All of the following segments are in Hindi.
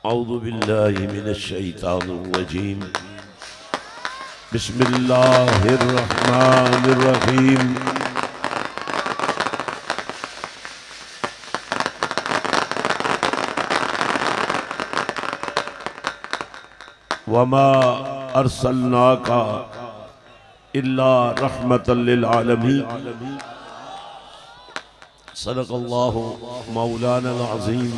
औज़ु बिल्लाहि मिनश शैतानिर रजीम। बिस्मिल्लाहिर रहमानिर रहीम। वमा अरसलनाका इल्ला रहमतल लिल आलमीन। सदक़ल्लाहु मौलाना अज़ीम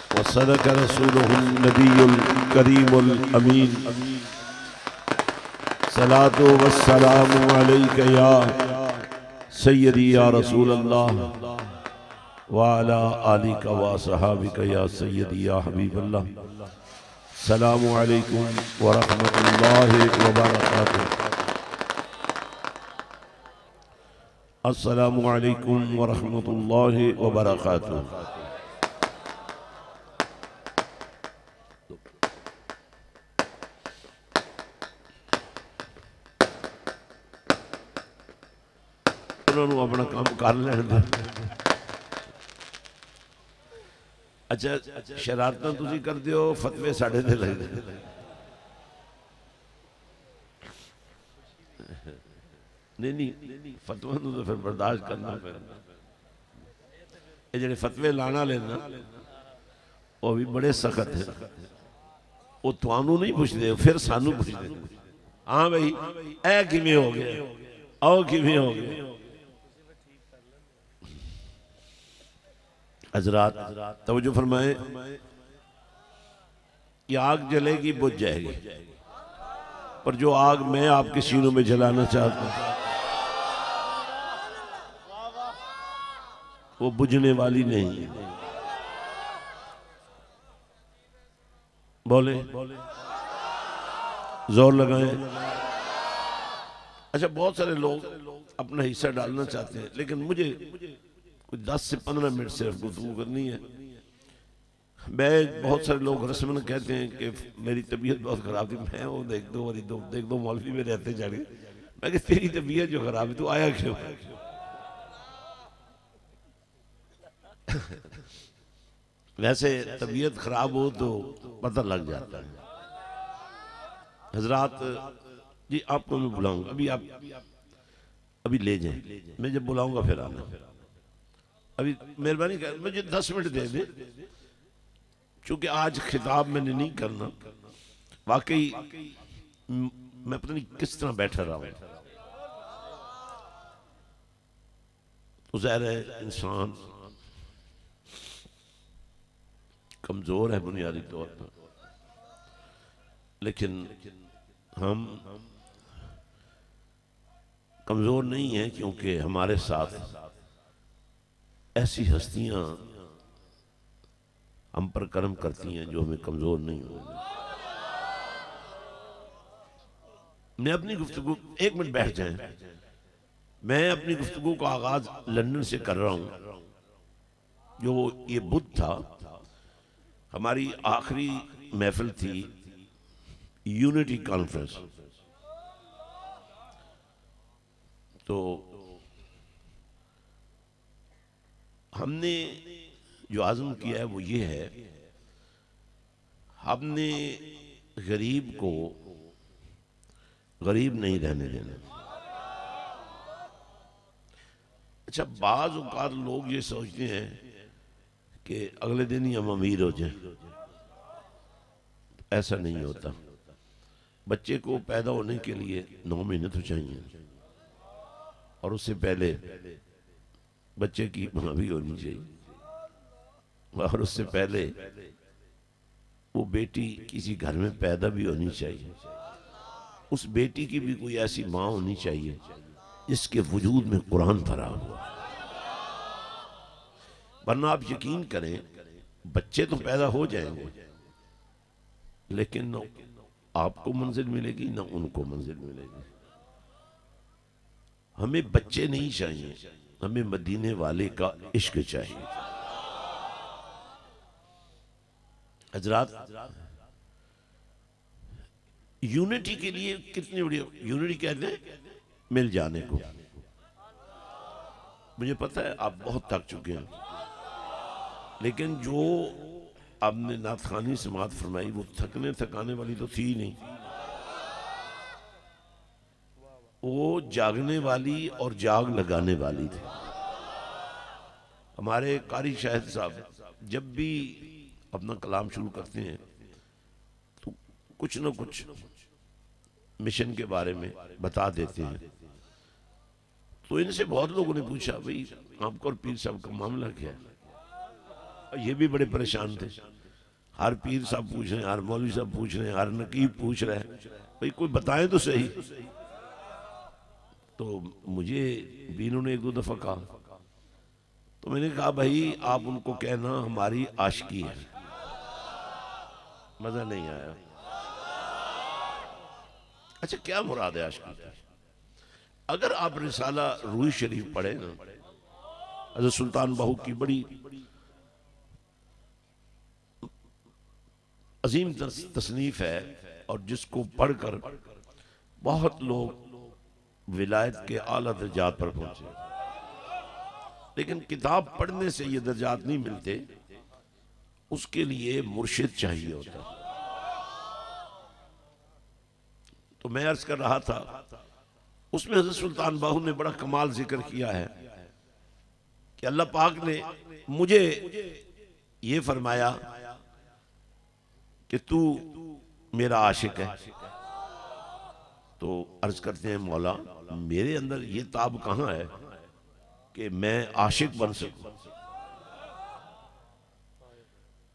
व सदक़ रसूलुहुन नबियुल करीमुल अमीन। सलातो वस्सलामु अलैका या सय्यदी या रसूल अल्लाह व अला आलिका व सहाबिका या सय्यदी या हबीब अल्लाह। सलामु अलैकुम व रहमतुल्लाहि व बरकातुहू। अस्सलामु अलैकुम व रहमतुल्लाहि व बरकातुहू। उन्होंने अपना काम कर लेना। अच्छा, शरारतां तुसीं करदे हो, फतवे साढ़े ते लगदे। नहीं, फतवा तो फिर बर्दाश्त करना पैंदा। ये जेडे फतवे लाना लेना वो भी बड़े सख्त है। वो तुहानू नहीं पुछदे, फिर सानू पुछदे। हाँ भाई, ऐ किवें हो गया, आओ किवें हो गया। हजरात तवज्जो फरमाए, कि आग जलेगी बुझ जाएगी, पर जो आग मैं आपके सीनों में जलाना चाहता हूं वो बुझने वाली नहीं है। बोले जोर लगाएं। अच्छा, बहुत सारे लोग अपना हिस्सा डालना चाहते हैं, लेकिन मुझे कुछ 10 से 15 मिनट सिर्फ गुफ्तगू करनी है। मैं बहुत सारे लोग रस्मन कहते हैं कि मेरी तबीयत बहुत खराब थी। मैं वो देख दो मौलवी में रहते चढ़ गए। मैं कि तेरी तबीयत जो खराब है तू आया क्यों? वैसे तबीयत खराब हो तो पता लग जाता है। हजरात जी, आपको मैं बुलाऊंगा, अभी ले जाए। मैं जब बुलाऊंगा फिर आना। अभी मेहरबानी कर मुझे 10 मिनट दे दे, क्योंकि आज खिताब मैंने नहीं करना। वाकई मैं पता नहीं किस तरह बैठा रहा हूं। तो ज़ाहिर है इंसान कमजोर है बुनियादी तौर पर, लेकिन हम कमजोर नहीं हैं, क्योंकि हमारे साथ ऐसी हस्तियां हम पर कर्म करती हैं जो हमें कमजोर नहीं होगी। मैं अपनी गुफ्तगू, 1 मिनट बैठ जाएं, मैं अपनी गुफ्तगू का आगाज लंदन से कर रहा हूं। जो ये बुध था, हमारी आखिरी महफिल थी यूनिटी कॉन्फ्रेंस। तो हमने जो आज़म किया है वो ये है, हमने गरीब को गरीब नहीं रहने देना। अच्छा, बाज़ औक़ात लोग ये सोचते हैं कि अगले दिन ही हम अमीर हो जाएं। ऐसा नहीं होता। बच्चे को पैदा होने के लिए 9 महीने तो चाहिए, और उससे पहले बच्चे की मां भी होनी चाहिए, और उससे पहले वो बेटी किसी घर में पैदा भी होनी चाहिए। उस बेटी की भी कोई ऐसी मां होनी चाहिए जिसके वजूद में कुरान भरा हुआ। वरना आप यकीन करें, बच्चे तो पैदा हो जाएंगे, लेकिन न आपको मंजिल मिलेगी ना उनको मंजिल मिलेगी। हमें बच्चे नहीं चाहिए, हमें मदीने वाले का इश्क चाहिए। हजरात, यूनिटी के लिए कितनी बड़ी यूनिटी कहते हैं मिल जाने को। मुझे पता है आप बहुत थक चुके हैं, लेकिन जो आपने नात खानी समात फरमाई, वो थकने थकाने वाली तो थी नहीं, वो जागने वाली और जाग लगाने वाली थी। हमारे कारी शाहिद साहब जब भी अपना कलाम शुरू करते हैं तो कुछ न कुछ मिशन के बारे में बता देते हैं। तो इनसे बहुत लोगों ने पूछा, भाई आपको और पीर साहब का मामला क्या है? और ये भी बड़े परेशान थे, हर पीर साहब पूछ रहे हैं, हर मौलवी साहब पूछ रहे हैं, हर नकीब पूछ रहे हैं, भाई कोई बताएं तो सही। तो मुझे भी इन्होंने एक दो दफा कहा, तो मैंने कहा भाई आप उनको कहना हमारी आशिकी है। मजा नहीं आया। अच्छा, क्या मुराद है आशिकी की? अगर आप रिसाला रूही शरीफ पढ़े ना, हज़रत सुल्तान बाहू की बड़ी अजीम तसनीफ है, और जिसको पढ़कर बहुत लोग विलायत के आला दर्जात पर पहुंचे। लेकिन किताब पढ़ने से ये दर्जात नहीं मिलते, उसके लिए मुर्शिद चाहिए होता। तो मैं अर्ज कर रहा था, उसमें हज़रत सुल्तान बाहू ने बड़ा कमाल जिक्र किया है कि अल्लाह पाक ने मुझे ये फरमाया कि तू मेरा आशिक है। तो अर्ज करते हैं, मौला मेरे अंदर ये ताब कहां है कि मैं आशिक बन सकूं?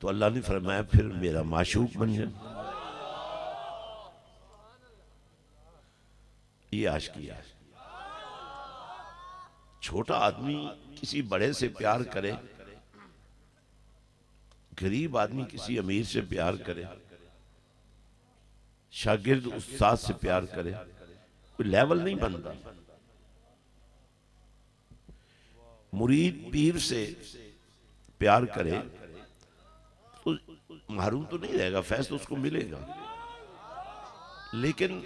तो अल्लाह ने फरमाया फिर मेरा माशूक बन जाए। ये आशिकी है। छोटा आदमी किसी बड़े से प्यार करे, गरीब आदमी किसी अमीर से प्यार करे, शागिर्द उस्ताद से प्यार करे, कोई लेवल नहीं बनता। मुरीद पीर से प्यार करे तो महरूम तो नहीं रहेगा, फैज़ तो उसको मिलेगा, लेकिन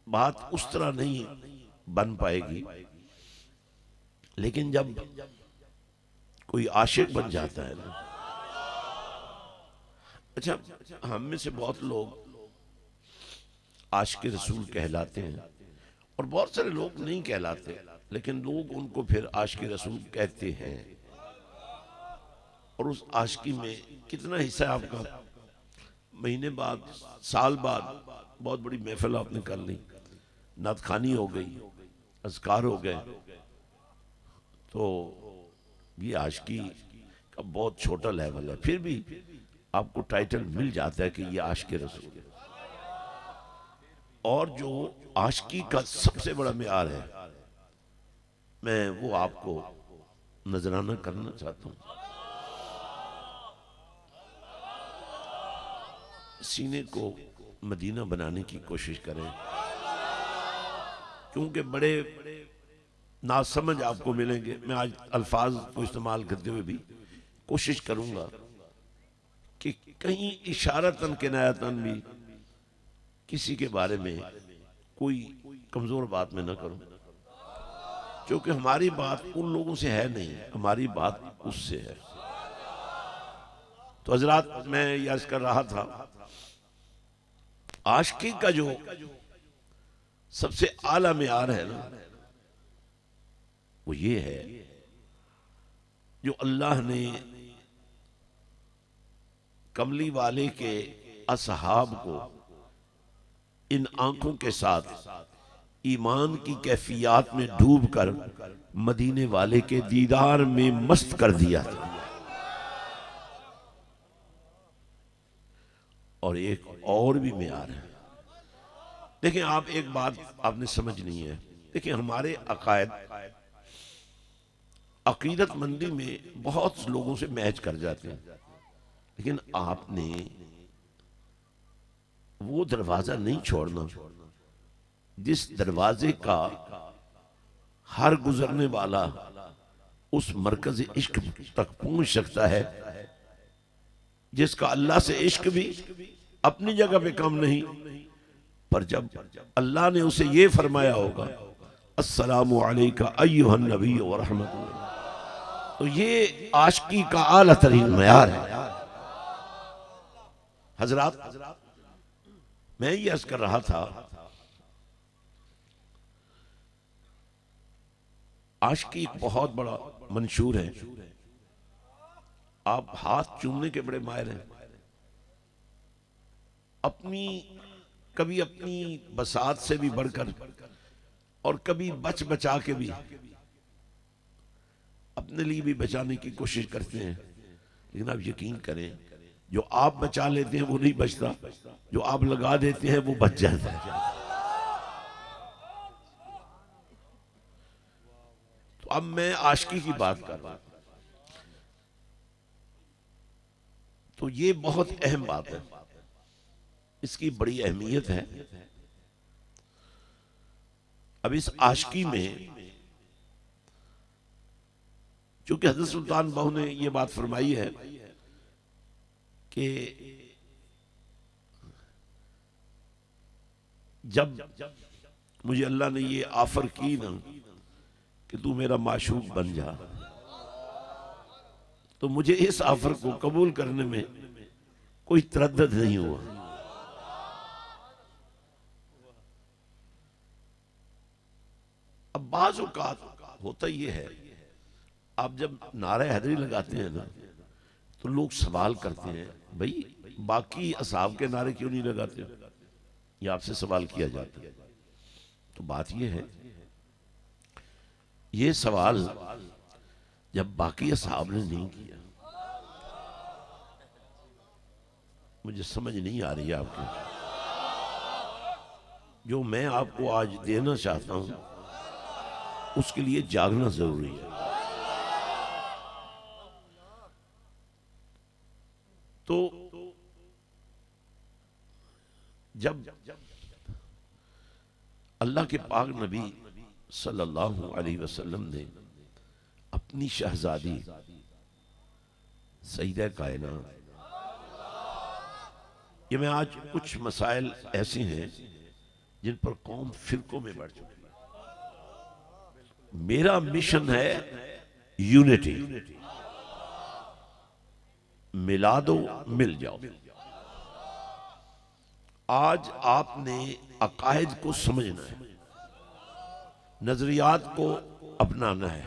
बात उस तरह नहीं बन पाएगी। लेकिन जब कोई आशिक बन जाता है ना, अच्छा हम में से बहुत लोग आशिक रसूल कहलाते हैं और बहुत सारे लोग नहीं कहलाते, लेकिन लोग उनको फिर आशिक रसूल कहते हैं। और उस आशिकी में कितना हिस्सा है आपका? महीने बाद, साल बाद बहुत बड़ी महफिल आपने कर ली, नात खानी हो गई, अज़कार हो गए, तो ये आशिकी का बहुत छोटा लेवल है। फिर भी आपको टाइटल मिल जाता है कि ये आशिक रसूल है। और जो आशिकी का सबसे बड़ा मेयार है, मैं वो आपको नजराना करना चाहता हूं। सीने को मदीना बनाने की कोशिश करें, क्योंकि बड़े नासमझ आपको मिलेंगे। मैं आज अल्फाज को इस्तेमाल करते हुए भी कोशिश करूंगा कि कहीं इशारतन किनायतन भी किसी के बारे में कोई कमजोर बात में न करूं, क्योंकि हमारी बात उन लोगों से है नहीं, हमारी बात उससे है। तो हजरात, मैं ये अर्ज कर रहा था, आशिकी का जो सबसे आला मेयार है ना, वो ये है जो अल्लाह ने कमली वाले के असहाब को इन आंखों के साथ ईमान की कैफियत में डूब कर मदीने वाले के दीदार में मस्त कर दिया था। और एक और भी मेयार है। देखिए, आप एक बात आपने समझनी है। देखिए, हमारे अकायद अकीदत मंदी में बहुत लोगों से मैच कर जाते हैं, लेकिन आपने वो दरवाजा नहीं छोड़ना जिस दरवाजे का हर गुजरने वाला उस मरकज इश्क तक पहुंच सकता है, जिसका अल्लाह से इश्क भी अपनी जगह पे कम नहीं, पर जब अल्लाह ने उसे ये फरमाया होगा, अस्सलामु अलैका अय्युहन नबी व रहमतुल्लाह, तो ये आशिकी का आला तरीन मयार है। हजरात, मैं ये अर्ज कर रहा था, आशिकी एक बहुत बड़ा मंशूर है। आप हाथ चूमने के बड़े माहिर हैं। कभी अपनी बसात से भी बढ़कर और कभी बच बचा के भी अपने लिए भी बचाने की कोशिश करते हैं। लेकिन आप यकीन करें, जो आप बचा लेते हैं वो नहीं बचता, जो आप लगा देते हैं वो बच जाता है। तो अब मैं आशिकी की बात कर रहा हूं, तो ये बहुत अहम बात है, इसकी बड़ी अहमियत है। अब इस आशिकी में चूंकि हज़रत सुल्तान बहू ने ये बात फरमाई है कि जब मुझे अल्लाह ने ये ऑफर की ना कि तू मेरा माशूक बन जा, तो मुझे इस ऑफर को कबूल करने में कोई तरद्दुद नहीं हुआ। अब बाज़ औक़ात होता ये है, आप जब नारे हैदरी लगाते हैं ना तो लोग सवाल करते हैं, भाई बाकी असहाब के नारे क्यों नहीं लगाते? ये आपसे सवाल किया जाता है। तो बात ये है, ये सवाल जब बाकी असहाब ने नहीं किया, मुझे समझ नहीं आ रही है आपके, जो मैं आपको आज देना चाहता हूं उसके लिए जागना जरूरी है। तो जब अल्लाह के पाक नबी सल्लल्लाहु अलैहि वसल्लम ने अपनी शहजादी सईदा कायनात, ये मैं आज कुछ मसाइल ऐसे हैं जिन पर कौम फिरकों में बढ़ चुकी है। मेरा मिशन है यूनिटी, मिला दो मिल जाओ। आज आपने अकायद को समझना है, नजरियात को अपनाना है।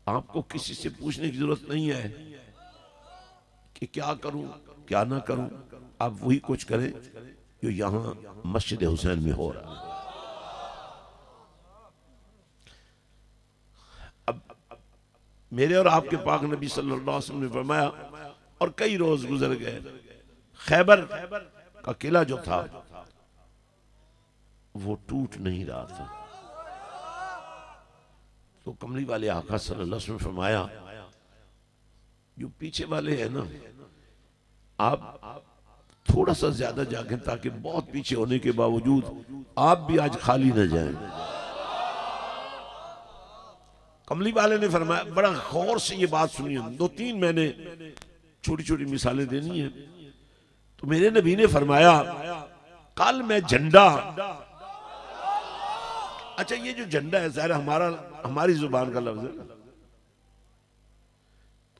आपको किसी से पूछने की जरूरत नहीं है कि क्या करूं क्या ना करूं, आप वही कुछ करें जो यहां मस्जिद हुसैन में हो रहा है। अब मेरे और आपके पाक नबी सल्लल्लाहु अलैहि वसल्लम ने फरमाया, और कई रोज गुजर गए, खैबर का किला जो था वो टूट नहीं रहा था। तो कमली वाले आका सल्लल्लाहु अलैहि वसल्लम ने फरमाया, जो पीछे वाले हैं ना, आप थोड़ा सा ज्यादा जागें ताकि बहुत पीछे होने के बावजूद आप भी आज खाली न जाएं। कमली वाले ने फरमाया, बड़ा गौर से ये बात सुनिए, दो तीन मैंने छोटी छोटी मिसालें देनी है। तो मेरे नबी ने फरमाया, कल मैं झंडा, अच्छा ये जो झंडा है सारा हमारी जुबान का लफ्ज है,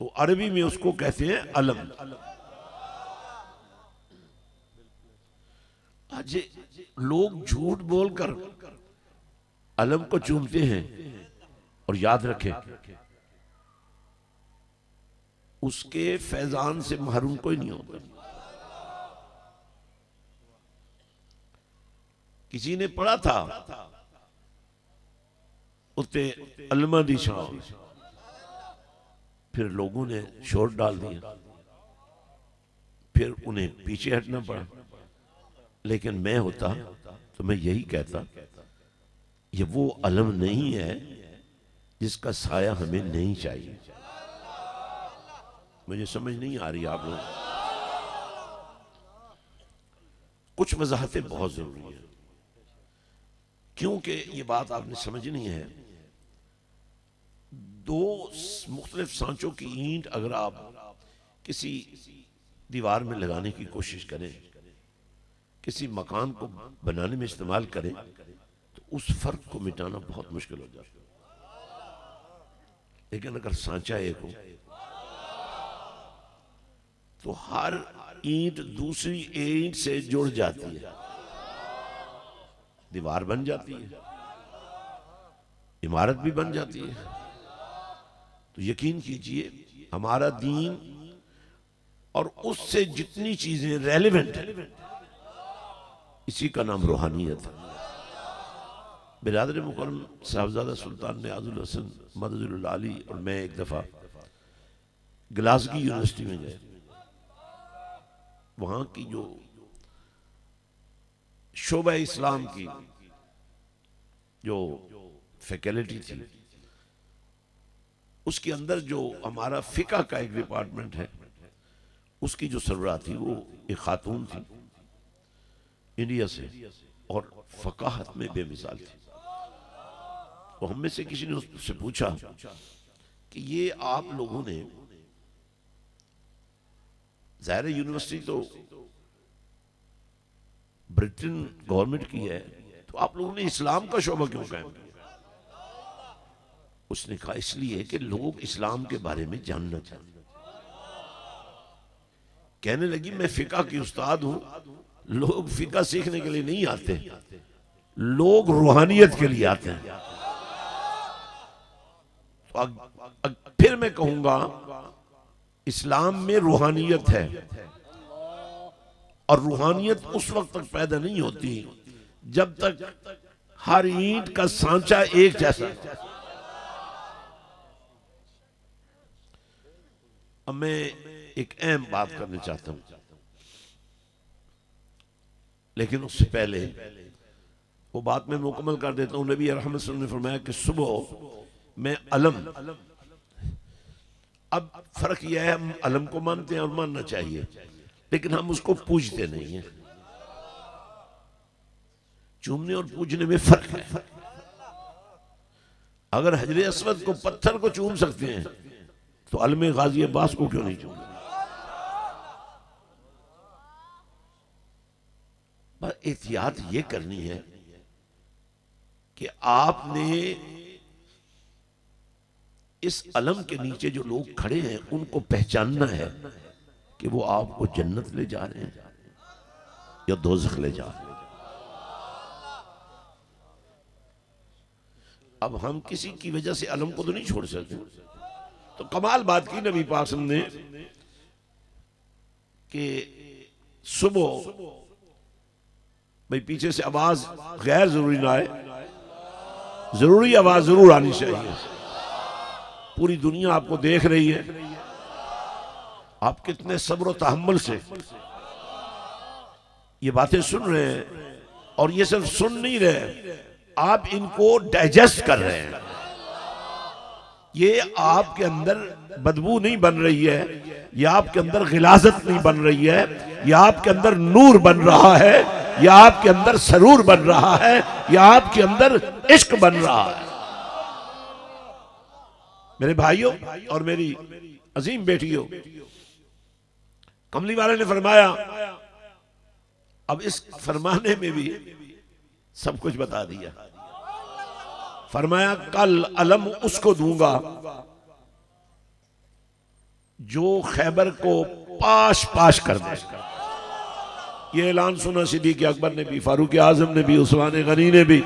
तो अरबी में उसको कहते हैं अलम। आज लोग झूठ बोलकर अलम को चूमते हैं, और याद रखें उसके फैजान से महरूम कोई नहीं होता। किसी ने पढ़ा था उत्ते अलमा दी छां, फिर लोगों ने शोर डाल दिया, फिर उन्हें पीछे हटना पड़ा। लेकिन मैं होता तो मैं यही कहता, ये वो अलम नहीं है जिसका साया हमें नहीं चाहिए। मुझे समझ नहीं आ रही आप लोग, कुछ वजाहतें बहुत जरूरी है, क्योंकि ये बात आपने समझनी है। दो मुख्तलिफ सांचों की ईंट अगर आप किसी दीवार में लगाने की कोशिश करें, किसी मकान को बनाने में इस्तेमाल करें, तो उस फर्क को मिटाना बहुत मुश्किल हो जाता है। लेकिन अगर सांचा एक हो तो हर ईंट दूसरी ईंट से जुड़ जाती है, दीवार बन जाती है, इमारत भी बन जाती है। तो यकीन कीजिए हमारा दीन और उससे जितनी चीजें रेलेवेंट है, इसी का नाम रूहानियत है। बिरादर मुकर्रम साहबजादा सुल्तान नियाजुल हसन मददुल आली और मैं एक दफा ग्लासगो यूनिवर्सिटी में गए। वहां की जो शोबा इस्लाम की जो फैकल्टी थी, उसके अंदर जो हमारा फिका का एक डिपार्टमेंट है, उसकी जो सरबराह थी वो एक खातून थी इंडिया से, और फकाहत में बेमिसाल थी। तो हम में से किसी ने उससे पूछा कि ये आप लोगों ने, ज़ाहिर यूनिवर्सिटी तो ब्रिटेन गवर्नमेंट की है, तो आप लोगों ने इस्लाम का शोबा क्यों कायम किया? उसने कहा इसलिए कि लोग इस्लाम के बारे में जानना चाहते। कहने लगी मैं फिका की उस्ताद हूं, लोग फिका सीखने के लिए नहीं आते, लोग रूहानियत के लिए आते हैं। तो फिर मैं कहूंगा इस्लाम में रूहानियत है, और रूहानियत उस वक्त तक पैदा नहीं होती जब तक हर ईंट का सांचा एक जैसा। अब मैं एक अहम बात करना चाहता हूं, लेकिन उससे पहले वो बात मैं मुकम्मल कर देता हूं। नबी रहमत सल्लल्लाहु अलैहि वसल्लम ने फरमाया कि सुबह में अलम, अब फर्क यह है हम अलम को मानते हैं और मानना चाहिए, लेकिन हम उसको पूजते नहीं हैं। चूमने और पूजने में फर्क है। अगर हजरे अस्वद को, पत्थर को चूम सकते हैं तो अलम गाजी अब्बास को क्यों नहीं चूम? पर एहतियात ये करनी है कि आपने इस अलम के नीचे जो लोग खड़े हैं उनको पहचानना है कि वो आपको जन्नत ले जा रहे हैं या दोज़ख ले जा रहे हैं। अब हम किसी की वजह से अलम को तो नहीं छोड़ सकते। तो कमाल बात की नबी पाक ने कि सुबह भाई पीछे से आवाज गैर जरूरी ना आए, जरूरी आवाज जरूर आनी चाहिए। पूरी दुनिया आपको देख रही है, आप कितने सब्र और तहम्मुल से ये बातें सुन रहे हैं, और ये सिर्फ सुन नहीं रहे, आप इनको डाइजेस्ट कर रहे हैं। ये आपके अंदर बदबू नहीं बन रही है, या आपके अंदर गिलाजत नहीं बन रही है, या आपके अंदर नूर बन रहा है, या आपके अंदर सरूर बन रहा है, या आपके अंदर इश्क बन रहा है। मेरे भाइयों और मेरी अजीम बेटियों, कमली वाले ने फरमाया, अब इस फरमाने में भी सब कुछ बता दिया। फरमाया कल अलम उसको दूंगा जो खैबर को पाश पाश कर दे। ये ऐलान सुना सिद्दीक़ अकबर ने भी, फारूक आजम ने भी, उस्मान गनी ने भी,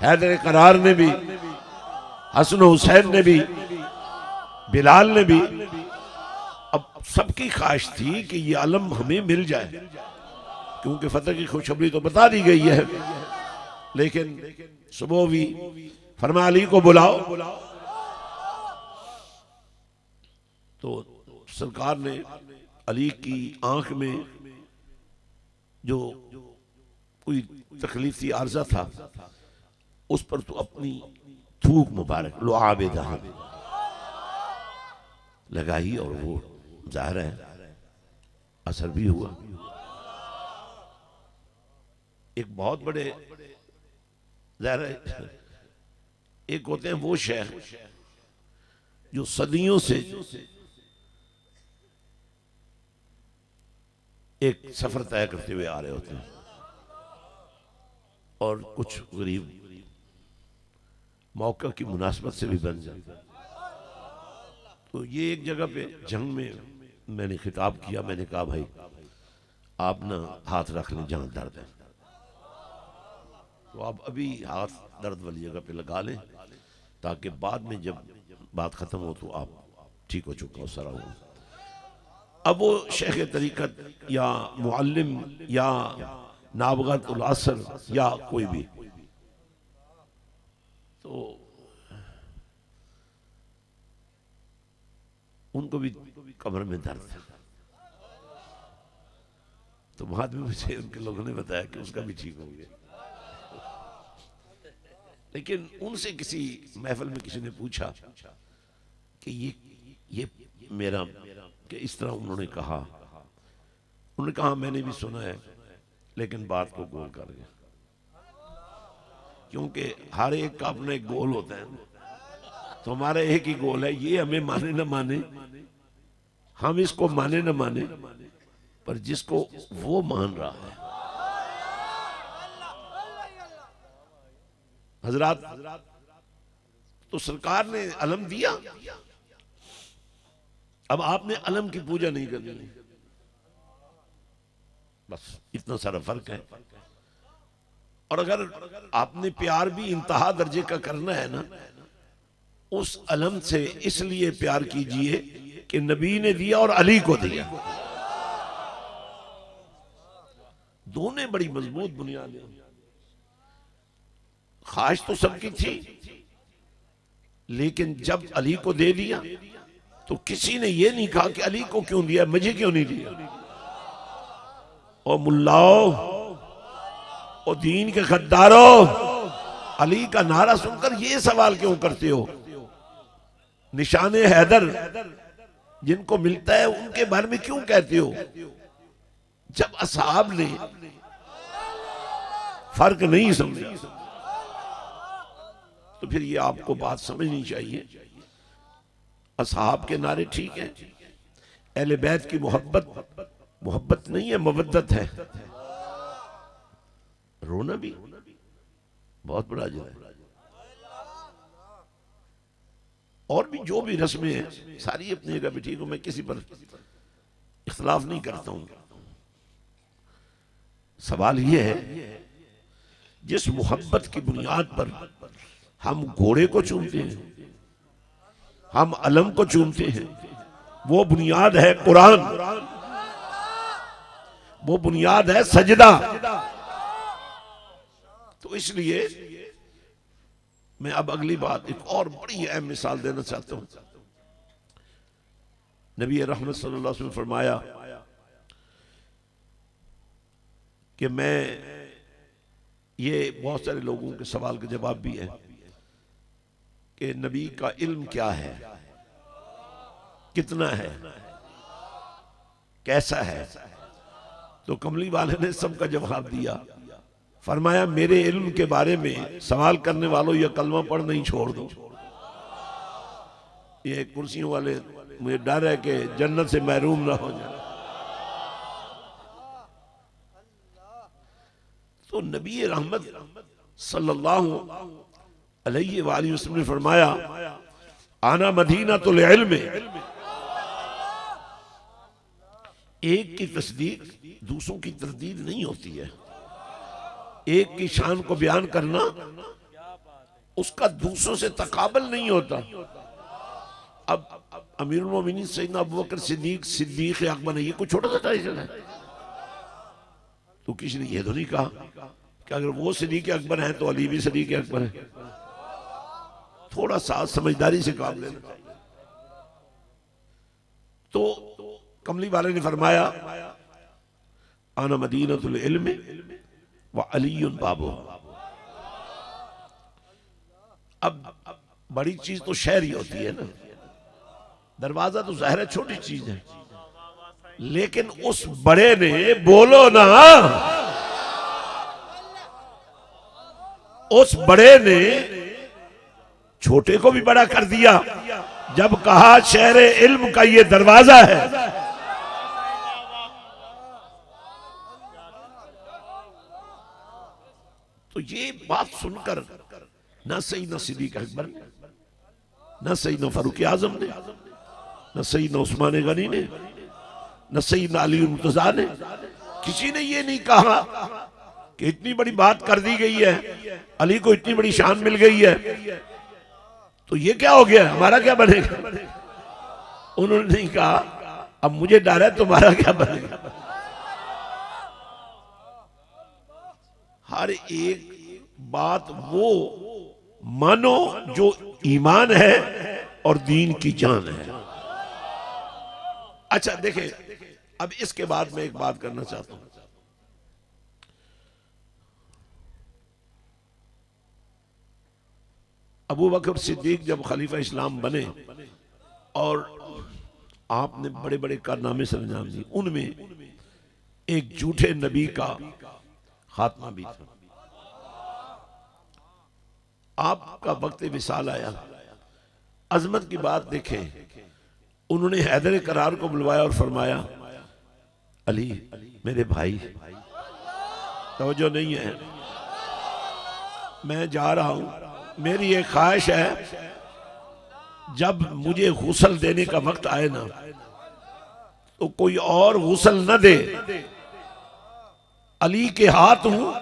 हैदर करार ने भी, हसन हुसैन ने भी, बिलाल ने भी। अब सबकी ख्वाहिश थी कि ये अलम हमें मिल जाए, क्योंकि फतह की खुशखबरी तो बता दी गई है। लेकिन सुबह भी फरमा अली को बुलाओ, तो सरकार ने अली की आंख में जो कोई तकलीफी आर्जा था उस पर तो अपनी थूक मुबारक लो आबेदा लगाई, और वो जाहिर है असर भी हुआ। एक बहुत बड़े जाहिर है, एक होते हैं वो शहर जो सदियों से एक सफर तय करते हुए आ रहे होते हैं, और कुछ गरीब मौका की मुनासबत से भी बन जाते हैं। तो ये एक जगह पे जंग में मैंने खिताब किया, मैंने कहा भाई आप ना हाथ रख लें जहां दर्द है, तो आप अभी हाथ दर्द वाली जगह पे लगा लें ताकि बाद में जब बात खत्म हो तो आप ठीक हो चुका हो सारा हो। अब वो शेख तरीकत या मुअल्लिम या नाबगतुल असर या कोई भी, तो उनको भी कमर में दर्द है, तो बाद में मुझे उनके लोगों ने बताया कि उसका भी ठीक हो गया। लेकिन उनसे किसी महफिल में किसी ने पूछा कि ये मेरा, कि इस तरह उन्होंने कहा, मैंने भी सुना है लेकिन बात को गोल कर गया, क्योंकि हर एक का अपना एक गोल होता है, तो हमारा एक ही गोल है, ये हमें माने न माने, हम इसको माने न माने, पर जिसको वो मान रहा है। हजरात, तो सरकार ने अलम दिया, अब आपने अलम की पूजा नहीं करनी, बस इतना सारा फर्क है। और अगर आपने प्यार भी इंतहा दर्जे का करना है ना, उस अलम से इसलिए प्यार कीजिए कि नबी ने दिया और अली को दिया, दोनों बड़ी मजबूत बुनियादें। ख्वाहिश तो सबकी थी, लेकिन जब अली को दे दिया तो किसी ने यह नहीं कहा कि अली को क्यों दिया, मुझे क्यों नहीं दिया। और मुल्लाओं और दीन के गद्दारों, अली का नारा सुनकर ये सवाल क्यों करते हो? निशाने हैदर जिनको मिलता है उनके बारे में क्यों कहते हो? जब असहाब ने फर्क नहीं समझा तो फिर ये आपको बात समझनी चाहिए। असहाब के नारे ठीक है, अहले बैत की मोहब्बत नहीं है, मवद्दत है। रोना भी बहुत बड़ा अजर है, और भी जो भी रस्में हैं सारी अपनी जगह पे ठीक हो, मैं किसी पर इख्तलाफ नहीं करता हूं। सवाल यह है, जिस मोहब्बत की बुनियाद पर हम घोड़े को चूमते हैं, हम अलम को चूमते हैं, वो बुनियाद है कुरान, वो बुनियाद है सजदा। तो इसलिए मैं अब अगली बात एक और बड़ी अहम मिसाल देना चाहता हूं। नबी रहमत सल्लल्लाहु अलैहि वसल्लम फरमाया कि मैं, ये बहुत सारे लोगों के सवाल का जवाब भी है कि नबी का इल्म क्या है, कितना है, कैसा है। तो कमली वाले ने सबका जवाब दिया, फरमाया मेरे इल्म के बारे में सवाल करने वालों या कलमा पढ़ नहीं छोड़ दो। ये कुर्सियों वाले, मुझे डर है कि जन्नत से महरूम ना हो जाए। तो नबी रहमत सल्लल्लाहु अलैहि वसल्लम ने फरमाया, आना मदीनतुल इल्म, एक की तस्दीक दूसरों की तरदीद नहीं होती है। एक की शान को बयान करना उसका दूसरों से तकाबल नहीं होता। अब अमीरुल मोमिनीन सैयदना अबू बकर सिद्दीक अकबर है, ये कोई छोटा सा टाइटल है? तो किसी ने यह तो नहीं कहा कि अगर वो सिद्दीक अकबर है तो अली भी सिद्दीक अकबर है। थोड़ा सा समझदारी से काम लेना चाहिए। तो कमली वाले ने फरमाया, आना मदीनतुल इल्म व अलीयुन बाबू। अब बड़ी चीज तो शहरी होती है ना, दरवाजा तो जाहिर है छोटी चीज है, लेकिन उस बड़े ने, बोलो ना, उस बड़े ने छोटे को भी बड़ा कर दिया जब कहा शहर इल्म का ये दरवाजा है। तो ये बात सुनकर न सईदना सिद्दीक अकबर, न सईदना फारूक आजम ने, न सईदना उस्मान गनी ने, न सईदना अली मुर्तजा ने, किसी ने ये नहीं कहा कि इतनी बड़ी बात कर दी गई है, अली को इतनी बड़ी शान मिल गई है, तो ये क्या हो गया, हमारा क्या बनेगा। उन्होंने नहीं कहा अब मुझे डर है तुम्हारा क्या बनेगा। हर एक बात वो मानो जो ईमान है और दीन की जान है। अच्छा देखें, अब इसके बाद मैं एक बात करना चाहता हूं। अबू बकर सिद्दीक जब खलीफा इस्लाम बने और आपने बड़े बड़े कारनामे सर अंजाम दिए, उनमें एक झूठे नबी का खात्मा भी था। आपका वक्त विसाल आया, अजमत की बात देखें, उन्होंने हैदर करार को बुलवाया और फरमाया अली मेरे भाई, तवज्जो नहीं है, मैं जा रहा हूं, मेरी एक ख्वाहिश है जब मुझे गुस्ल देने का वक्त आए ना तो कोई और गुस्ल न दे, अली के हाथ हूं,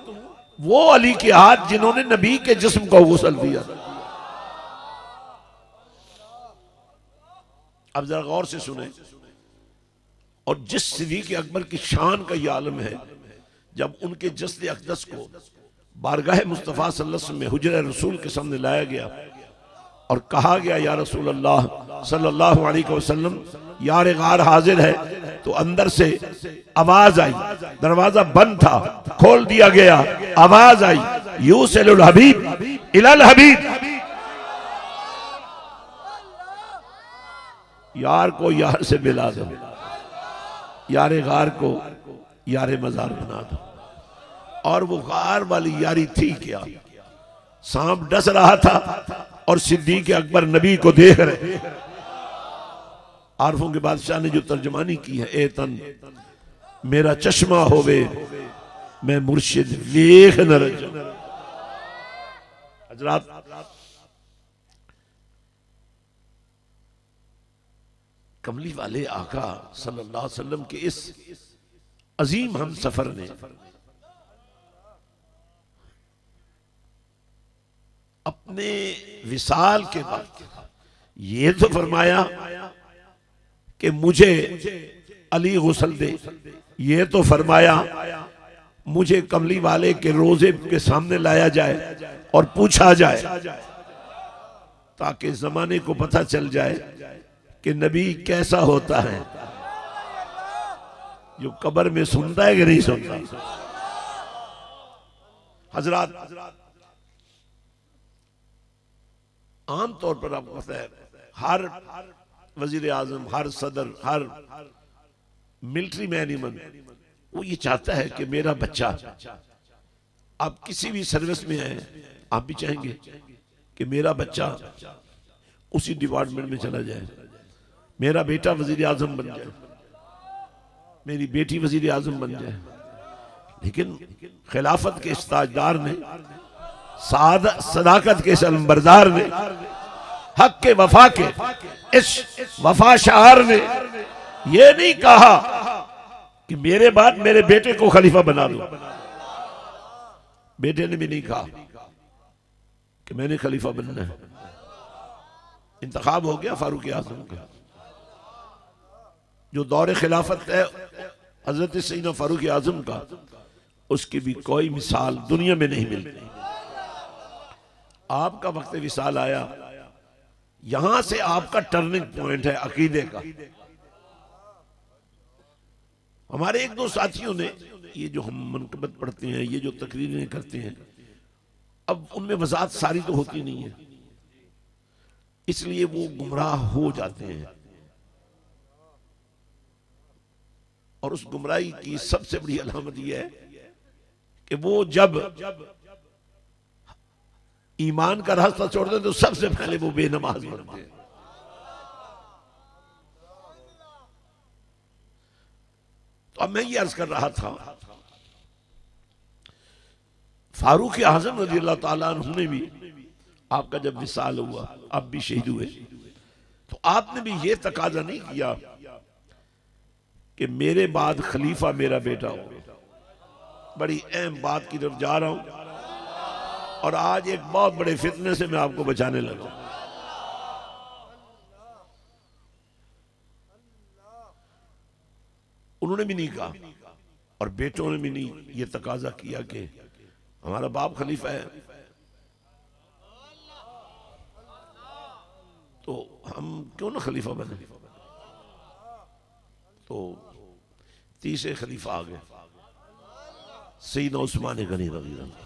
वो अली के हाथ जिन्होंने नबी के जिस्म को गुस्ल दिया। अब जरा गौर से सुने, और जिस सिद्दीक़ अकबर की शान का ये आलम है, जब उनके जस्द अक़दस को बारगाह मुस्तफ़ा सल्लल्लाहु अलैहि वसल्लम में हुजरे रसूल के सामने लाया गया और कहा गया या रसूल अल्लाह सल्लल्लाहु अलैहि वसल्लम यार गार हाजिर है, तो अंदर से आवाज आई, दरवाजा बंद था, खोल दिया गया, आवाज आई यूसिलुल हबीब इलल हबीब, यार को यार से मिला दो, यार गार को यार मजार बना दो। और वो गार वाली यारी थी क्या, सांप डस रहा था और सिद्दीक़ अकबर नबी को देख रहे। आरफों के बादशाह ने जो तर्जमानी की है, ए तन मेरा चश्मा होवे मैं मुर्शिद वेख न रजा। हजरात, कमली वाले आका सल्लल्लाहु अलैहि वसल्लम के इस अजीम हम सफर ने अपने विसाल के बाद ये तो फरमाया कि मुझे अली गुस्ल दे, ये तो फरमाया मुझे कमली वाले के रोजे के सामने लाया जाए और पूछा जाए ताकि जमाने को पता चल जाए कि नबी कैसा होता है, जो कब्र में सुनता है कि नहीं सुनता। हजरात, आमतौर पर आपको पता है हर वजीर आजम, हर सदर, हर मिलिट्री मैन ईमन वो ये चाहता है कि मेरा बच्चा, आप किसी भी सर्विस में आए, आप भी चाहेंगे कि मेरा बच्चा उसी डिपार्टमेंट में चला जाए, मेरा बेटा वजीर आजम बन जाए, मेरी बेटी वजीर आजम बन जाए। लेकिन खिलाफत के इस ताजदार ने, सदाकत के इस अलमबरदार ने, हक के वफा के इस वफा शार ने ये नहीं कहा कि मेरे बाद मेरे बेटे को खलीफा बना दो। बेटे ने भी नहीं कहा कि मैंने खलीफा बनना है। इंतखाब हो गया फारूक आजम का, जो दौरे खिलाफत है हजरत सैयदना फारूक आजम का, उसकी भी कोई मिसाल दुनिया में नहीं मिलती। आपका वक्त विसाल आया, यहां से आपका टर्निंग पॉइंट है अकीदे का। हमारे एक दो साथियों ने ये जो हम मनकबत पढ़ते हैं, ये जो तकरीरें करते हैं, अब उनमें वजाहत सारी तो होती नहीं है, इसलिए वो गुमराह हो जाते हैं। और उस गुमराही की सबसे बड़ी अलामत यह है कि वो जब ईमान का रास्ता छोड़ते हैं तो सबसे पहले वो बेनमाज बनते हैं। तो अब मैं ये अर्ज कर रहा था, फारूक आजम रज़ी अल्लाह ताला अन्हु ने भी, आपका जब विसाल हुआ, आप भी शहीद हुए, तो आपने भी ये तकाजा नहीं किया कि मेरे बाद खलीफा मेरा बेटा हो। बड़ी अहम बात की तरफ जा रहा हूं और आज एक बहुत बड़े फितने से मैं आपको बचाने लगा। उन्होंने भी नहीं कहा और बेटों ने भी नहीं ये तकाजा किया कि हमारा बाप खलीफा है तो हम क्यों ना खलीफा बने। तो तीसरे खलीफा आ गए सैयदना उस्मान गनी रज़ी अल्लाह अन्हु,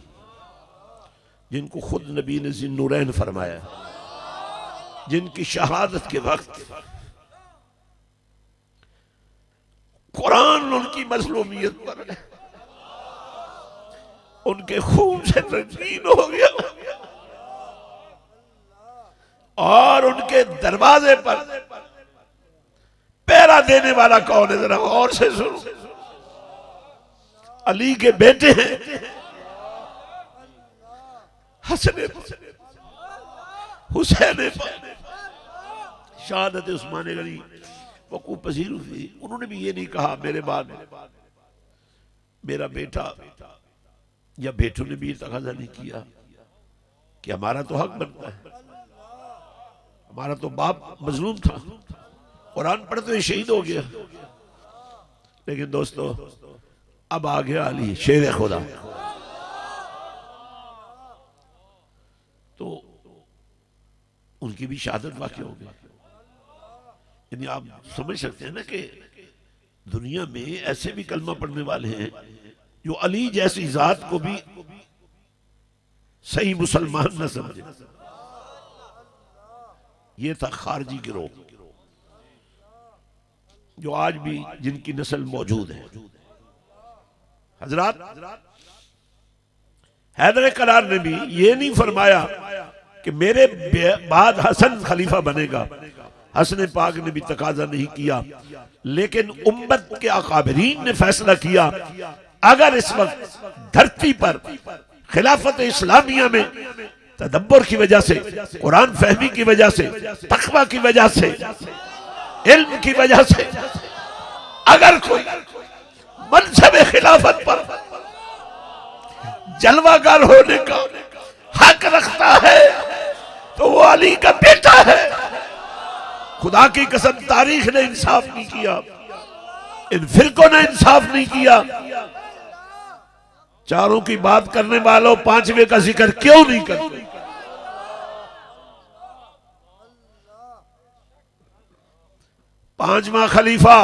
जिनको खुद नबी ने ज़िन्नूरैन फरमाया, जिनकी शहादत के वक्त कुरान उनकी मज़लूमियत पर उनके खून से रंगीन हो गया और उनके दरवाजे पर पहरा देने वाला कौन है, जरा और से सुनो। अली के बेटे हैं हसन हुसैन, शहादत उस्मान गनी वकूफ पसीर हुई। उन्होंने भी ये नहीं कहा मेरे बाद मेरा बेटा, या बेटों ने भी ये तकाजा नहीं किया कि हमारा तो हक बनता है, हमारा तो बाप मजलूम था, कुरान पढ़ते हुए शहीद हो गया। लेकिन दोस्तों अब आ गया अली शेर खुदा। तो उनकी भी शहादत वाक़ई हो गई। यानी आप समझ सकते हैं ना कि दुनिया में ऐसे भी कलमा पढ़ने वाले हैं जो अली जैसी जात को भी सही मुसलमान न समझे। ये था खारजी गिरोह जो आज भी जिनकी नस्ल मौजूद है। हजरात, हैदर करार ने भी ये नहीं फरमाया कि मेरे बाद हसन खलीफा बनेगा, हसन पाक ने भी तकाजा नहीं किया, लेकिन उम्मत के अकाबरीन ने फैसला किया अगर इस वक्त धरती पर खिलाफत इस्लामिया में तदब्बर की वजह से, कुरान फहमी की वजह से, तक़वा की वजह से, इल्म की वजह से अगर कोई मनसब खिलाफत पर जलवागर होने का हक रखता है तो वो अली का बेटा है। खुदा की कसम तारीख ने इंसाफ नहीं किया, इन फिरकों ने इंसाफ नहीं किया। चारों की बात करने वालों पांचवें का जिक्र क्यों नहीं करते? पांचवा खलीफा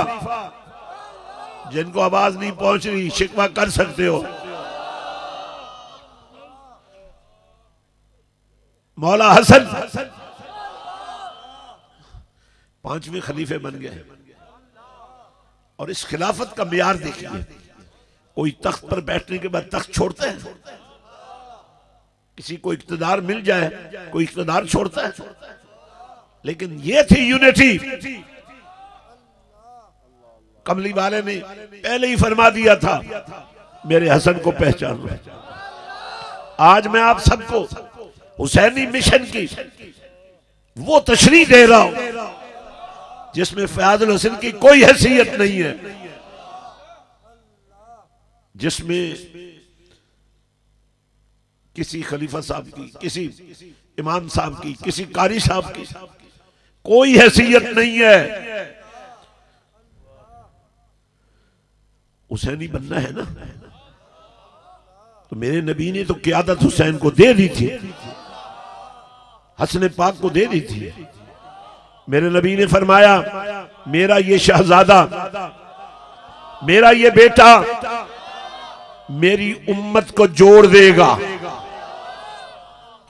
जिनको आवाज नहीं पहुंच रही, शिकवा कर सकते हो। मौला हसन पांचवें खलीफे बन गए। और इस खिलाफत का मियार देखिए, कोई तख्त पर बैठने के बाद तख्त छोड़ता है? किसी को इक्तदार मिल जाए कोई इक्तदार छोड़ता है? लेकिन ये थी यूनिटी। कमली वाले ने पहले ही फरमा दिया था मेरे हसन को पहचान लो। आज मैं आप सबको हुसैनी मिशन की वो तशरीह दे रहा हूं जिसमें फयाजुल हसन की कोई हैसियत नहीं है, जिसमें किसी खलीफा साहब की, किसी इमाम साहब की, किसी कारी साहब की कोई हैसियत नहीं है। हुसैनी बनना है ना, तो मेरे नबी ने तो क़ियादत हुसैन को दे दी थी, हसन पाक को दे दी थी। मेरे नबी ने फरमाया मेरा ये शहजादा, मेरा ये बेटा मेरी उम्मत को जोड़ देगा।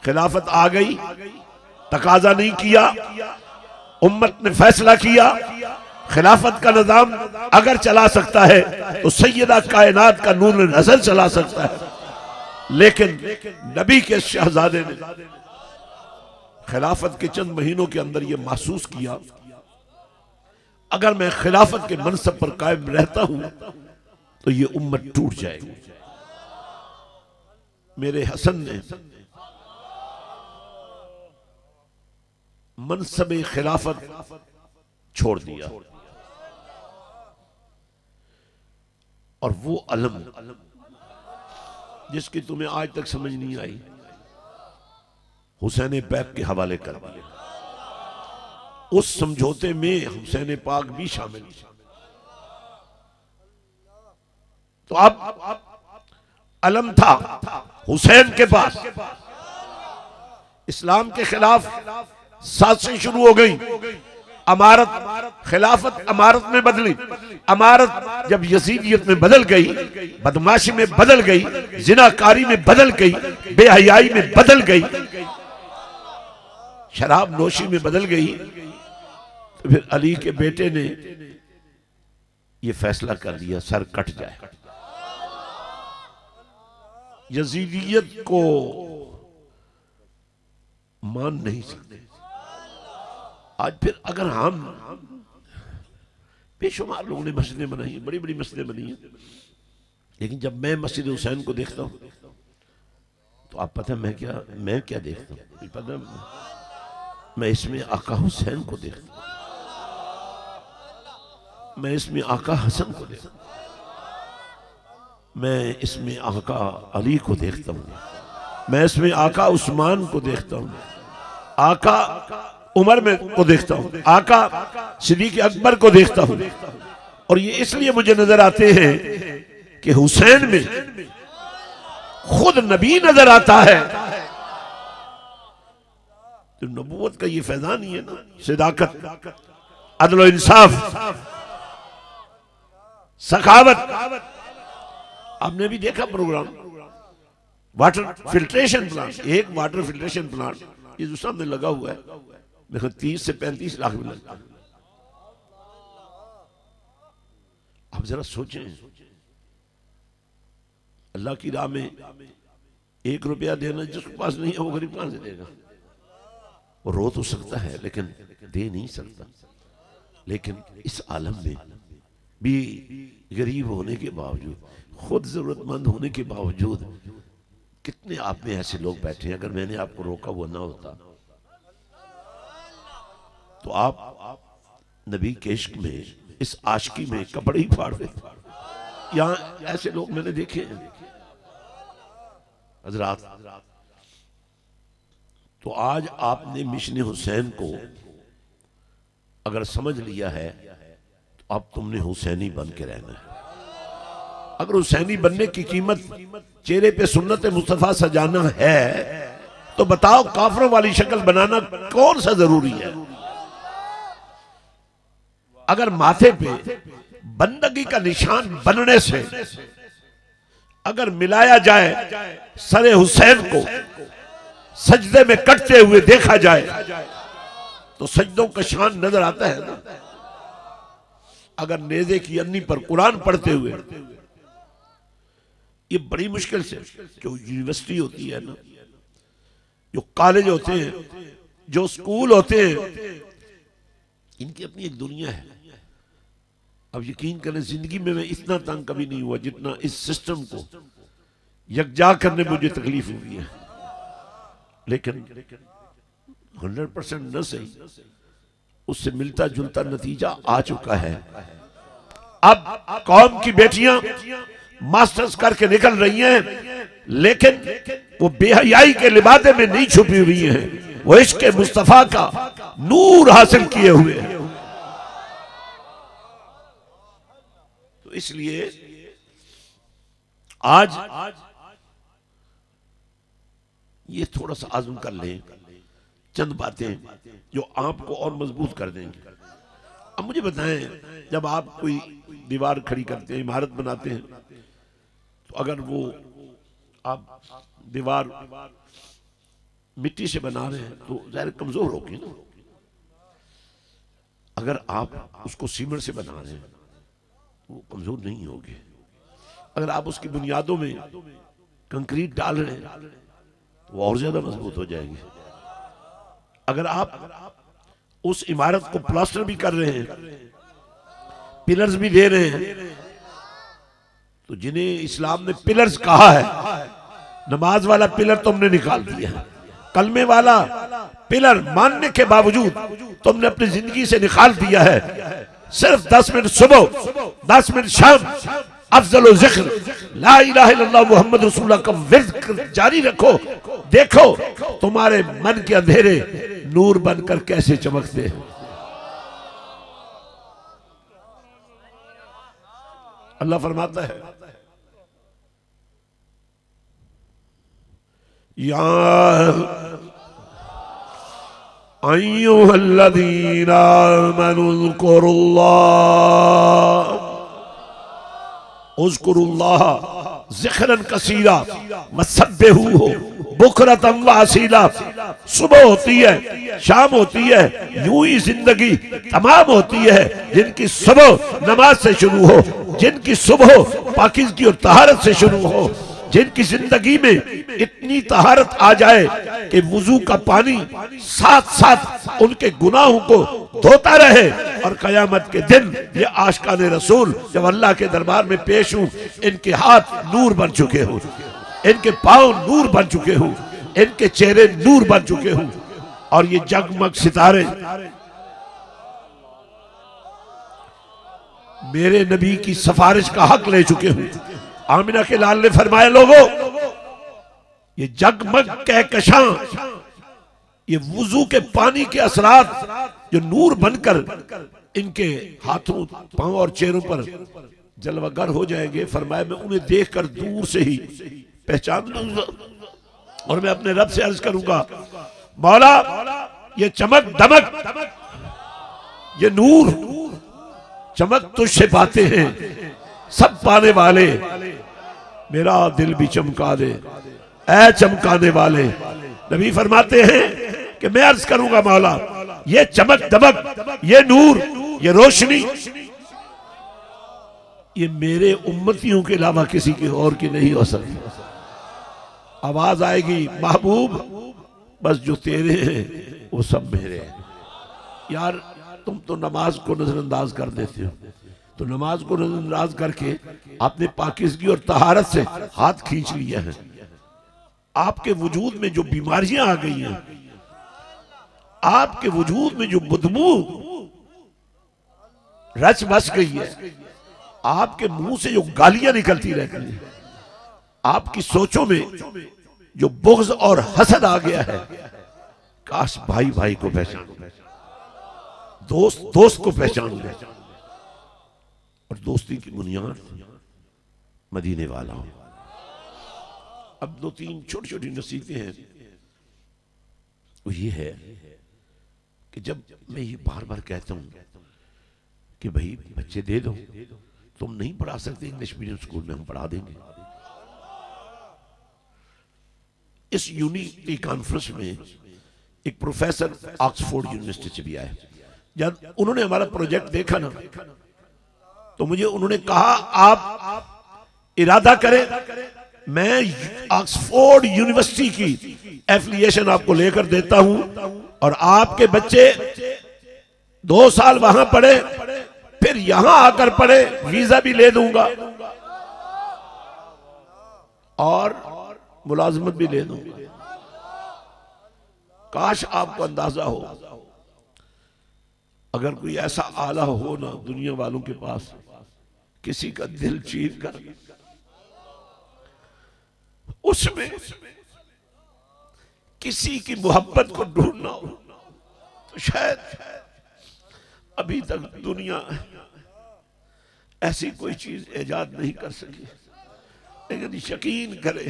खिलाफत आ गई, तकाजा नहीं किया, उम्मत ने फैसला किया खिलाफत का निजाम अगर चला सकता है तो सैयदा कायनात का नूर नजर चला सकता है। लेकिन नबी के शहजादे ने खिलाफत के चंद महीनों के अंदर यह महसूस किया अगर मैं खिलाफत के मनसब पर कायम रहता हूं तो ये उम्मत टूट जाएगी। मेरे हसन ने मनसब खिलाफत छोड़ दिया, और वो अलम जिसकी तुम्हें आज तक समझ नहीं आई, हुसैन पाक के हवाले कर दिया। उस समझौते में हुसैन पाक भी शामिल। तो अब अलम था हुसैन के पास, इस्लाम के खिलाफ साजिशें शुरू हो गई। अमारत खिलाफत अमारत में बदली, अमारत जब यजीदियत में बदल गई, बदमाशी में बदल गई, जिनाकारी में बदल गई, बेहयाई में बदल गई, शराब नोशी में बदल गई, तो फिर अली के बेटे ने यह फैसला कर दिया सर कट जाए। यजीदियत को मान नहीं सकते। आज फिर अगर हम, बेशुमार लोगों ने मस्जिदें बनाई हैं, बड़ी बड़ी मस्जिदें बनी हैं, लेकिन जब मैं मस्जिद हुसैन को देखता हूं तो आप पता है मैं क्या देखता हूं? पता है, मैं इसमें आका हुसैन को देखता हूं, मैं इसमें आका हसन को देखता हूं, मैं इसमें आका अली को देखता हूं, मैं इसमें आका उस्मान को देखता हूं, आका उमर में को देखता हूं, आका सिद्दीक़ अकबर को देखता हूं। और ये इसलिए मुझे नजर आते हैं कि हुसैन में खुद नबी नजर आता है। तो नबूवत का ये फैजान ही है ना, सिदाकत, अदल और इंसाफ, सखावत। आपने भी देखा प्रोग्राम वाटर फिल्ट्रेशन प्लांट, एक वाटर फिल्ट्रेशन प्लांट ये जो सामने लगा हुआ है, देखो 30 से 35 लाख में लगता है। आप जरा सोचें, अल्लाह की राह में 1 रुपया देना जिसके पास नहीं है वो गरीब कहां से देगा? वो रो तो सकता है लेकिन दे नहीं सकता। लेकिन इस आलम में भी गरीब होने के बावजूद, खुद जरूरतमंद होने के बावजूद, कितने आप में ऐसे लोग बैठे हैं, अगर मैंने आपको रोका हुआ ना होता तो आप नबी के इश्क में, इस आशिकी में कपड़े ही फाड़ देते। यहां ऐसे लोग मैंने देखे हैं हजरात। तो आज आपने मिशन हुसैन को अगर समझ लिया है तो अब तुमने हुसैनी बन के रहना है। अगर हुसैनी बनने की कीमत चेहरे पे सुन्नत मुस्तफा सजाना है तो बताओ काफरों वाली शक्ल बनाना कौन सा जरूरी है? अगर माथे पे बंदगी का निशान बनने से अगर मिलाया जाए सरे हुसैन को सजदे में कटते हुए देखा जाए तो सजदों का शान नजर आता है ना। अगर नेज़े की अन्नी पर कुरान पढ़ते हुए, ये बड़ी मुश्किल से, जो यूनिवर्सिटी होती है ना, जो कॉलेज होते हैं, जो स्कूल होते हैं, इनकी अपनी एक दुनिया है। अब यकीन करें जिंदगी में मैं इतना तंग कभी नहीं हुआ जितना इस सिस्टम को यकजा करने में मुझे तकलीफ हुई है। लेकिन 100% न सही, उससे मिलता जुलता नतीजा आ चुका है। अब कौम की बेटियां मास्टर्स करके निकल रही हैं, लेकिन वो बेहयाई के लिबादे में नहीं छुपी हुई हैं, वो इश्क मुस्तफा का नूर हासिल किए हुए हैं। तो इसलिए आज ये थोड़ा सा आज़म कर लें, चंद बातें जो आपको और मजबूत कर देंगे। अब मुझे बताएं, जब आप कोई दीवार खड़ी करते हैं, इमारत बनाते हैं, तो अगर वो आप दीवार मिट्टी से बना रहे हैं तो ज़ाहिर कमजोर होगी ना। अगर आप उसको सीमेंट से बना रहे हैं वो कमजोर नहीं होगी। अगर आप उसकी बुनियादों में कंक्रीट डाल रहे हैं तो वो और ज्यादा मजबूत हो जाएगी। अगर आप उस इमारत को प्लास्टर भी कर रहे हैं, पिलर्स भी दे रहे हैं, तो जिन्हें इस्लाम ने पिलर्स कहा है, नमाज वाला पिलर तुमने निकाल दिया, कलमे वाला पिलर मानने के बावजूद तुमने अपनी जिंदगी से निकाल दिया है। सिर्फ 10 मिनट सुबह 10 मिनट शाम अफजल जिक्र ला इलाहा इल्लल्लाह मुहम्मद रसूलुल्लाह का विर्द जारी रखो। देखो तुम्हारे मन के अंधेरे नूर बनकर कैसे चमकते हैं। अल्लाह फरमाता है या अय्युहल्लज़ीना उज़्कुरुल्लाह ज़िक्रन कसीरा वसब्बिहूहु बुकरतन व असीला। सुबह होती है, शाम होती है, यूं ही जिंदगी तमाम होती है। जिनकी सुबह नमाज से शुरू हो, जिनकी सुबह पाकीज़गी और तहारत से शुरू हो, जिनकी जिंदगी में इतनी तहारत आ जाए कि वुजू का पानी साथ साथ उनके गुनाहों को धोता रहे, और कयामत के दिन ये आशिकाने रसूल जब अल्लाह के दरबार में पेश हूं, इनके हाथ नूर बन चुके हों, इनके पांव नूर बन चुके हों, इनके चेहरे नूर बन चुके हों, और ये जगमग सितारे मेरे नबी की सिफारिश का हक ले चुके हों। आमिना के लाल ने फरमाया, लोगों ये जगमग कहकशां, ये वुजू के पानी के असरात जो नूर बनकर इनके हाथों, पांव और चेहरों पर जलवागर हो जाएंगे। फरमाया मैं उन्हें देखकर दूर से ही पहचान लूंगा, और मैं अपने रब से अर्ज करूंगा, मौला ये चमक दमक, ये नूर चमक तुझसे पाते हैं सब पाने वाले, मेरा दिल भी चमका दे ऐ चमकाने वाले। नबी फरमाते हैं कि मैं अर्ज करूंगा, मौला ये चमक दमक, ये नूर, ये रोशनी, ये मेरे उम्मतियों के अलावा किसी के और की नहीं हो सकती। आवाज आएगी, महबूब बस जो तेरे हैं वो सब मेरे हैं। यार तुम तो नमाज को नजरअंदाज कर देते हो, तो नमाज को नजरअंदाज करके आपने पाकीज़गी और तहारत से हाथ खींच लिया है। आपके वजूद में जो बीमारियां आ गई हैं, आपके वजूद में जो बदबू रच बस गई है, आपके मुंह से जो गालियां निकलती रहती हैं, आपकी सोचों में जो बुग़्ज़ और हसद आ गया है, काश भाई भाई को पहचान, दोस्त दोस्त को पहचान ले, और दोस्ती की बुनियाद मदीने वाला हो। अब 2-3 छोटी छोटी नसीहतें हैं। वो ये है कि जब मैं ये बार बार कहता हूं कि भाई बच्चे दे दो, तुम नहीं पढ़ा सकते इंग्लिश मीडियम स्कूल में, हम पढ़ा देंगे। इस यूनिटी कॉन्फ्रेंस में एक प्रोफेसर ऑक्सफोर्ड यूनिवर्सिटी से भी आए। जब उन्होंने हमारा प्रोजेक्ट देखा ना, तो मुझे उन्होंने कहा आप इरादा करें, मैं ऑक्सफोर्ड यूनिवर्सिटी की एफिलिएशन आपको लेकर देता हूं, और आपके बच्चे 2 साल वहां पढ़े, फिर यहां आकर पढ़े, वीजा भी ले दूंगा और मुलाजमत भी ले दूंगा। काश आपको अंदाजा हो, अगर कोई ऐसा आला हो ना दुनिया वालों के पास, किसी का दिल चीर कर उसमें किसी की मोहब्बत को ढूंढना हो, तो शायद अभी तक दुनिया ऐसी कोई चीज इजाद नहीं कर सकी। लेकिन यकीन करे,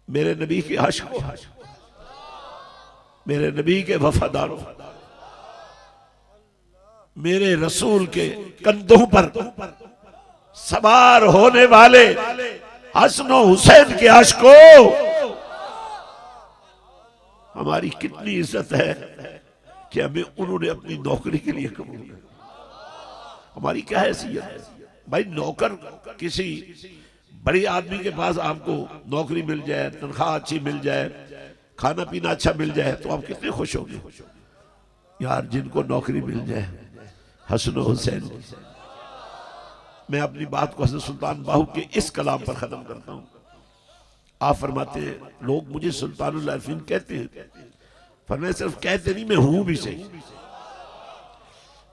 मेरे नबी के आशिकों, मेरे नबी के वफादारों, मेरे रसूल के कंधों पर सवार होने वाले हसन और हुसैन के आशिकों, हमारी कितनी इज्जत है कि हमें उन्होंने अपनी नौकरी के लिए कबूल किया। हमारी क्या हैसियत है भाई? नौकर किसी बड़े आदमी के पास आपको नौकरी मिल जाए, तनख्वाह अच्छी मिल जाए, खाना पीना अच्छा मिल जाए, तो आप कितने खुश होंगे यार। जिनको नौकरी मिल जाए, हसन और हुसैन। मैं अपनी बात को हज़रत सुल्तान बाहू के इस कलाम पर खत्म करता हूं। आप फरमाते हैं लोग मुझे सुल्तानुल आरिफीन कहते हैं, फरमाया सिर्फ कहते नहीं, मैं हूं भी सही।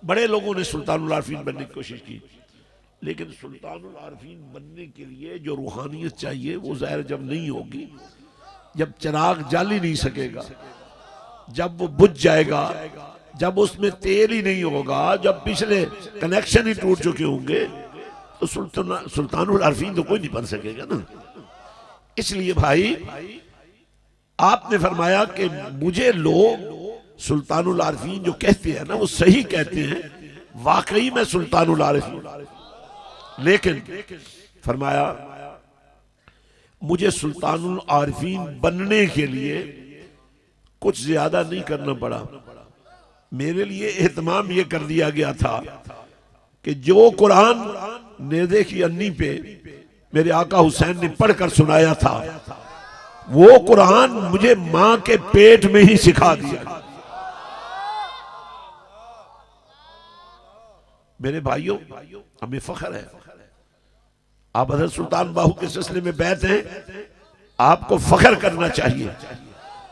बड़े लोगों ने सुल्तानुल आरिफीन बनने की कोशिश की, लेकिन सुल्तानुल आरिफीन बनने के लिए जो रूहानियत चाहिए वो ज़ाहिर जब नहीं होगी, जब चिराग जल ही नहीं सकेगा, जब वो बुझ जाएगा, जब उसमें तेल ही नहीं होगा, जब पिछले कनेक्शन ही टूट चुके होंगे, तो सुल्तानुल आरिफीन तो कोई नहीं बन सकेगा ना। इसलिए भाई आपने फरमाया कि मुझे लोग सुल्तानुल आरिफीन जो कहते हैं ना वो सही कहते हैं, वाकई में सुल्तानुल आरिफीन, लेकिन फरमाया मुझे सुल्तानुल आरिफीन बनने के लिए कुछ ज्यादा नहीं करना पड़ा। मेरे लिए एहतमाम यह कर दिया गया था कि जो कुरान नेज़े की अन्नी पे मेरे आका हुसैन ने पढ़कर सुनाया था, वो कुरान मुझे मां के पेट में ही सिखा दिया। मेरे भाइयों, हमें फख्र है, आप हज़रत सुल्तान बाहू के सिलसिले में बैठ हैं, आपको फख्र करना चाहिए।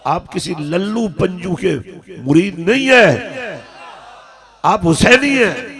आप किसी लल्लू पंजू के मुरीद नहीं है, आप हुसैनी हैं।